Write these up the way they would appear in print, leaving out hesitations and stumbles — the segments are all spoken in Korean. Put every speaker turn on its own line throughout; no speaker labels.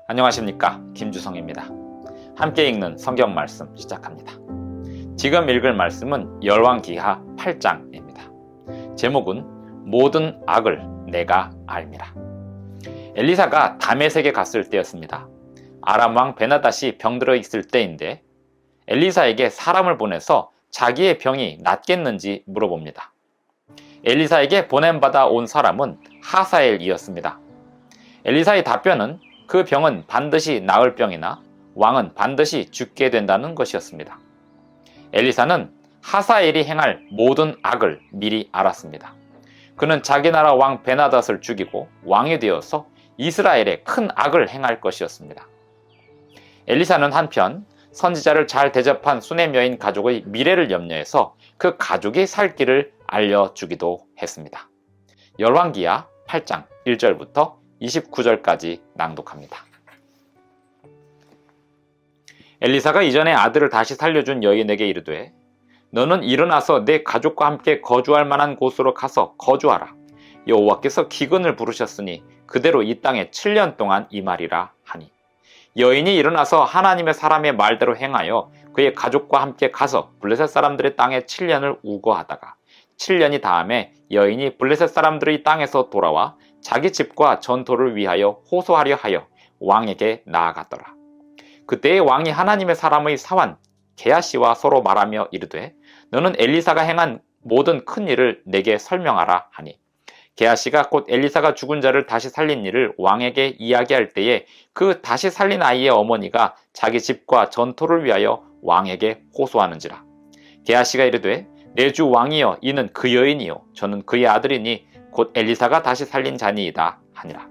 안녕하십니까, 김주성입니다. 함께 읽는 성경 말씀 시작합니다. 지금 읽을 말씀은 열왕기하 8장입니다. 제목은 모든 악을 내가 알미라. 엘리사가 다메섹에 갔을 때였습니다. 아람 왕 베나닷이 병들어 있을 때인데 엘리사에게 사람을 보내서 자기의 병이 낫겠는지 물어봅니다. 엘리사에게 보냄받아 온 사람은 하사엘이었습니다. 엘리사의 답변은 그 병은 반드시 나을 병이나 왕은 반드시 죽게 된다는 것이었습니다. 엘리사는 하사엘이 행할 모든 악을 미리 알았습니다. 그는 자기 나라 왕 베나닷을 죽이고 왕이 되어서 이스라엘에 큰 악을 행할 것이었습니다. 엘리사는 한편 선지자를 잘 대접한 수넴 여인 가족의 미래를 염려해서 그 가족이 살 길을 알려주기도 했습니다. 열왕기하 8장 1절부터 29절까지 낭독합니다. 엘리사가 이전에 아들을 다시 살려준 여인에게 이르되 너는 일어나서 내 가족과 함께 거주할 만한 곳으로 가서 거주하라. 여호와께서 기근을 부르셨으니 그대로 이 땅에 7년 동안 임하리라 하니 여인이 일어나서 하나님의 사람의 말대로 행하여 그의 가족과 함께 가서 블레셋 사람들의 땅에 7년을 우거하다가 7년이 다음에 여인이 블레셋 사람들의 땅에서 돌아와 자기 집과 전토를 위하여 호소하려 하여 왕에게 나아갔더라. 그때의 왕이 하나님의 사람의 사환 게하시와 서로 말하며 이르되 너는 엘리사가 행한 모든 큰 일을 내게 설명하라 하니 게하시가 곧 엘리사가 죽은 자를 다시 살린 일을 왕에게 이야기할 때에 그 다시 살린 아이의 어머니가 자기 집과 전토를 위하여 왕에게 호소하는지라. 게하시가 이르되 내 주 왕이여 이는 그 여인이요 저는 그의 아들이니 곧 엘리사가 다시 살린 자니이다 하니라.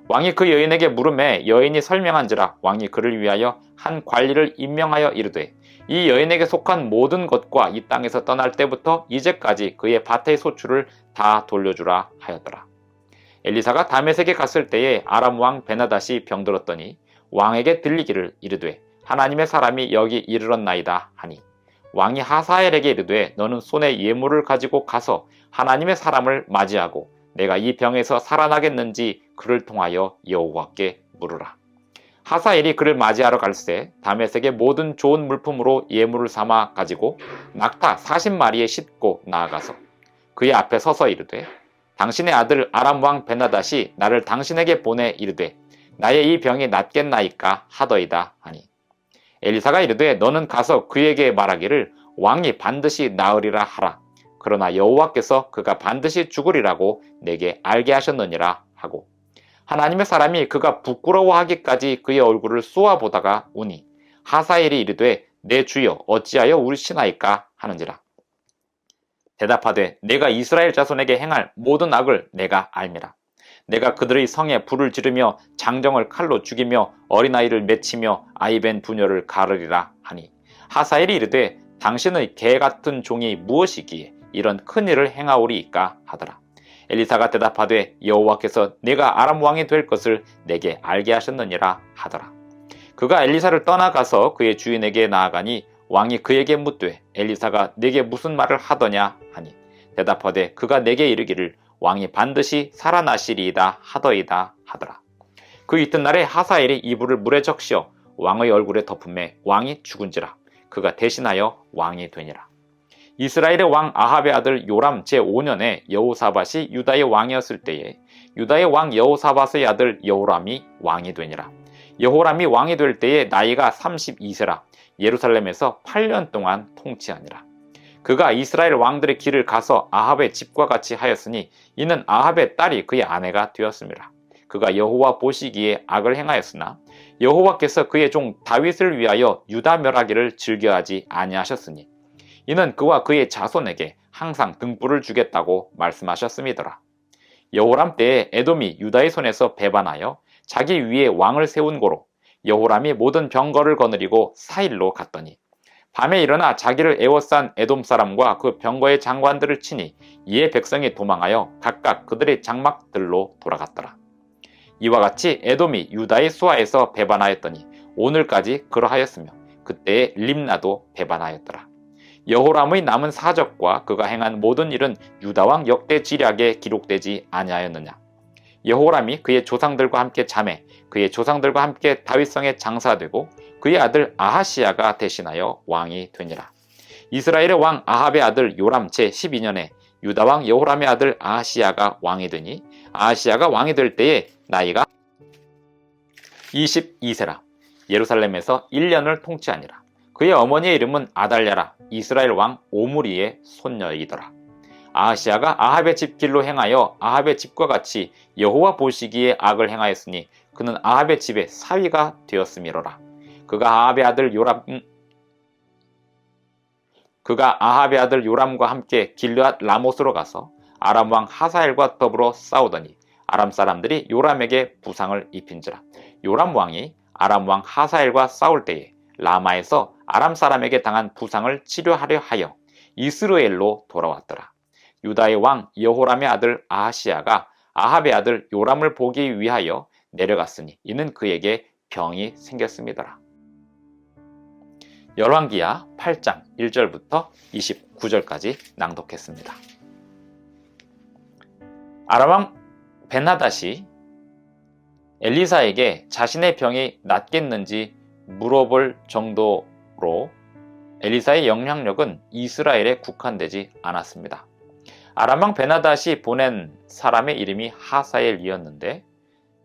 왕이 그 여인에게 물음에 여인이 설명한지라. 왕이 그를 위하여 한 관리를 임명하여 이르되 이 여인에게 속한 모든 것과 이 땅에서 떠날 때부터 이제까지 그의 밭의 소출을 다 돌려주라 하였더라. 엘리사가 다메섹에 갔을 때에 아람 왕 베나닷이 병들었더니 왕에게 들리기를 이르되 하나님의 사람이 여기 이르렀나이다 하니 왕이 하사엘에게 이르되 너는 손에 예물을 가지고 가서 하나님의 사람을 맞이하고 내가 이 병에서 살아나겠는지 그를 통하여 여호와께 물으라. 하사엘이 그를 맞이하러 갈새 다메섹의 모든 좋은 물품으로 예물을 삼아 가지고 낙타 40마리에 싣고 나아가서 그의 앞에 서서 이르되 당신의 아들 아람 왕 베나닷이 나를 당신에게 보내 이르되 나의 이 병이 낫겠나이까 하더이다 하니 엘리사가 이르되 너는 가서 그에게 말하기를 왕이 반드시 나으리라 하라. 그러나 여호와께서 그가 반드시 죽으리라고 내게 알게 하셨느니라 하고 하나님의 사람이 그가 부끄러워하기까지 그의 얼굴을 쏘아보다가 우니 하사엘이 이르되 내 주여 어찌하여 울시나이까 하는지라. 대답하되 내가 이스라엘 자손에게 행할 모든 악을 내가 알미라. 내가 그들의 성에 불을 지르며 장정을 칼로 죽이며 어린아이를 맺히며 아이벤 부녀를 가르리라 하니 하사엘이 이르되 당신의 개 같은 종이 무엇이기에 이런 큰 일을 행하오리이까 하더라. 엘리사가 대답하되 여호와께서 내가 아람 왕이 될 것을 내게 알게 하셨느니라 하더라. 그가 엘리사를 떠나가서 그의 주인에게 나아가니 왕이 그에게 묻되 엘리사가 내게 무슨 말을 하더냐 하니 대답하되 그가 내게 이르기를 왕이 반드시 살아나시리이다 하더이다 하더라. 그 이튿날에 하사엘이 이불을 물에 적시어 왕의 얼굴에 덮음에 왕이 죽은지라. 그가 대신하여 왕이 되니라. 이스라엘의 왕 아합의 아들 요람 제5년에 여호사밧이 유다의 왕이었을 때에 유다의 왕 여호사밧의 아들 여호람이 왕이 되니라. 여호람이 왕이 될 때에 나이가 32세라. 예루살렘에서 8년 동안 통치하니라. 그가 이스라엘 왕들의 길을 가서 아합의 집과 같이 하였으니 이는 아합의 딸이 그의 아내가 되었습니다. 그가 여호와 보시기에 악을 행하였으나 여호와께서 그의 종 다윗을 위하여 유다 멸하기를 즐겨하지 아니하셨으니 이는 그와 그의 자손에게 항상 등불을 주겠다고 말씀하셨음이더라. 여호람 때에 에돔이 유다의 손에서 배반하여 자기 위에 왕을 세운 고로 여호람이 모든 병거를 거느리고 사일로 갔더니 밤에 일어나 자기를 애워싼 에돔 사람과 그 병거의 장관들을 치니 이에 백성이 도망하여 각각 그들의 장막들로 돌아갔더라. 이와 같이 에돔이 유다의 수하에서 배반하였더니 오늘까지 그러하였으며 그때에 림나도 배반하였더라. 여호람의 남은 사적과 그가 행한 모든 일은 유다왕 역대 지략에 기록되지 아니하였느냐. 여호람이 그의 조상들과 함께 잠에 그의 조상들과 함께 다윗성에 장사되고 그의 아들 아하시야가 대신하여 왕이 되니라. 이스라엘의 왕 아합의 아들 요람 제12년에 유다 왕 여호람의 아들 아하시야가 왕이 되니 아하시야가 왕이 될 때에 나이가 22세라. 예루살렘에서 1년을 통치하니라. 그의 어머니의 이름은 아달랴라. 이스라엘 왕 오므리의 손녀이더라. 아하시야가 아합의 집 길로 행하여 아합의 집과 같이 여호와 보시기에 악을 행하였으니 그는 아합의 집의 사위가 되었음이로라. 그가 아합의 아들 요람과 함께 길르앗 라못으로 가서 아람 왕 하사엘과 더불어 싸우더니 아람 사람들이 요람에게 부상을 입힌지라. 요람 왕이 아람 왕 하사엘과 싸울 때에 라마에서 아람 사람에게 당한 부상을 치료하려 하여 이스라엘로 돌아왔더라. 유다의 왕 여호람의 아들 아하시야가 아합의 아들 요람을 보기 위하여 내려갔으니 이는 그에게 병이 생겼음이더라. 열왕기하 8장 1절부터 29절까지 낭독했습니다. 아람 왕 벤하닷이 엘리사에게 자신의 병이 낫겠는지 물어볼 정도로 엘리사의 영향력은 이스라엘에 국한되지 않았습니다. 아람 왕 벤하닷이 보낸 사람의 이름이 하사엘이었는데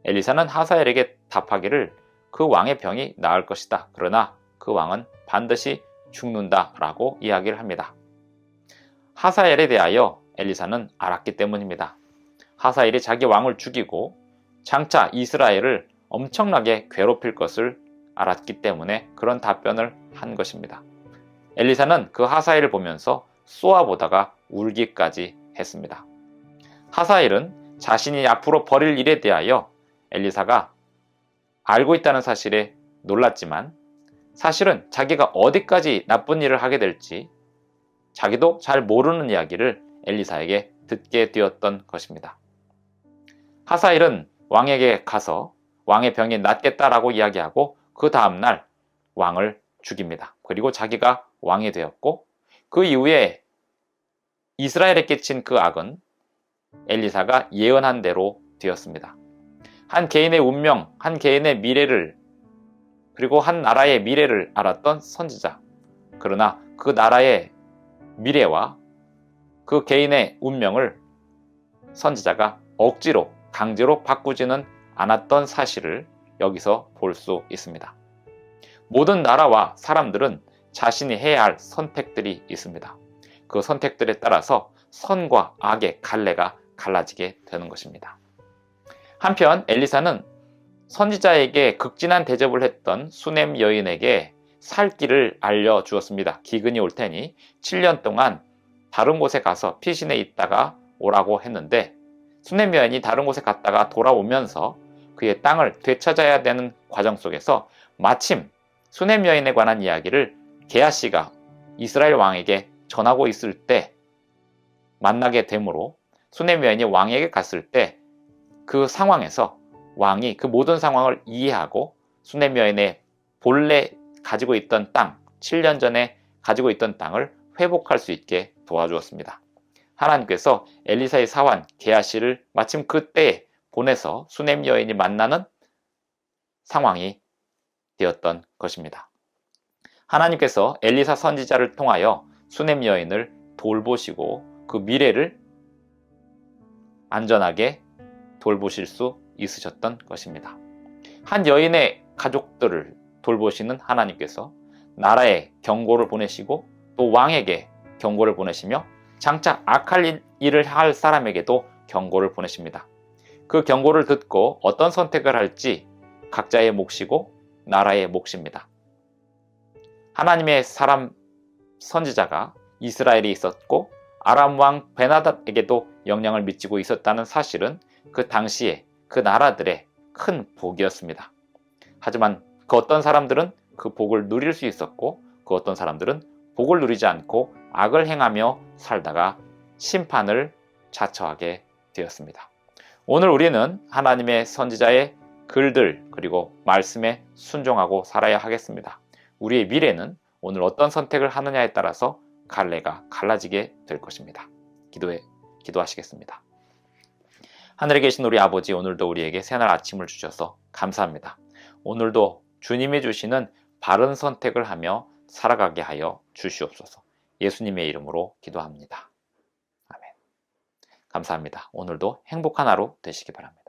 엘리사는 하사엘에게 답하기를 그 왕의 병이 나을 것이다. 그러나 그 왕은 반드시 죽는다 라고 이야기를 합니다. 하사엘에 대하여 엘리사는 알았기 때문입니다. 하사엘이 자기 왕을 죽이고 장차 이스라엘을 엄청나게 괴롭힐 것을 알았기 때문에 그런 답변을 한 것입니다. 엘리사는 그 하사엘을 보면서 쏘아보다가 울기까지 했습니다. 하사엘은 자신이 앞으로 벌일 일에 대하여 엘리사가 알고 있다는 사실에 놀랐지만 사실은 자기가 어디까지 나쁜 일을 하게 될지 자기도 잘 모르는 이야기를 엘리사에게 듣게 되었던 것입니다. 하사엘은 왕에게 가서 왕의 병이 낫겠다라고 이야기하고 그 다음날 왕을 죽입니다. 그리고 자기가 왕이 되었고 그 이후에 이스라엘에 끼친 그 악은 엘리사가 예언한 대로 되었습니다. 한 개인의 운명, 한 개인의 미래를 그리고 한 나라의 미래를 알았던 선지자. 그러나 그 나라의 미래와 그 개인의 운명을 선지자가 억지로 강제로 바꾸지는 않았던 사실을 여기서 볼 수 있습니다. 모든 나라와 사람들은 자신이 해야 할 선택들이 있습니다. 그 선택들에 따라서 선과 악의 갈래가 갈라지게 되는 것입니다. 한편 엘리사는 선지자에게 극진한 대접을 했던 수넴 여인에게 살 길을 알려주었습니다. 기근이 올 테니 7년 동안 다른 곳에 가서 피신해 있다가 오라고 했는데 수넴 여인이 다른 곳에 갔다가 돌아오면서 그의 땅을 되찾아야 되는 과정 속에서 마침 수넴 여인에 관한 이야기를 게하시가 이스라엘 왕에게 전하고 있을 때 만나게 되므로 수넴 여인이 왕에게 갔을 때 그 상황에서 왕이 그 모든 상황을 이해하고 수넴 여인의 본래 가지고 있던 땅, 7년 전에 가지고 있던 땅을 회복할 수 있게 도와주었습니다. 하나님께서 엘리사의 사환 게하시를 마침 그때에 보내서 수넴 여인이 만나는 상황이 되었던 것입니다. 하나님께서 엘리사 선지자를 통하여 수넴 여인을 돌보시고 그 미래를 안전하게 돌보실 수 있으셨던 것입니다. 한 여인의 가족들을 돌보시는 하나님께서 나라에 경고를 보내시고 또 왕에게 경고를 보내시며 장차 악할 일을 할 사람에게도 경고를 보내십니다. 그 경고를 듣고 어떤 선택을 할지 각자의 몫이고 나라의 몫입니다. 하나님의 사람 선지자가 이스라엘에 있었고 아람 왕 베나닷에게도 영향을 미치고 있었다는 사실은 그 당시에 그 나라들의 큰 복이었습니다. 하지만 그 어떤 사람들은 그 복을 누릴 수 있었고 그 어떤 사람들은 복을 누리지 않고 악을 행하며 살다가 심판을 자처하게 되었습니다. 오늘 우리는 하나님의 선지자의 글들 그리고 말씀에 순종하고 살아야 하겠습니다. 우리의 미래는 오늘 어떤 선택을 하느냐에 따라서 갈래가 갈라지게 될 것입니다. 기도하시겠습니다. 하늘에 계신 우리 아버지, 오늘도 우리에게 새날 아침을 주셔서 감사합니다. 오늘도 주님이 주시는 바른 선택을 하며 살아가게 하여 주시옵소서. 예수님의 이름으로 기도합니다. 아멘. 감사합니다. 오늘도 행복한 하루 되시기 바랍니다.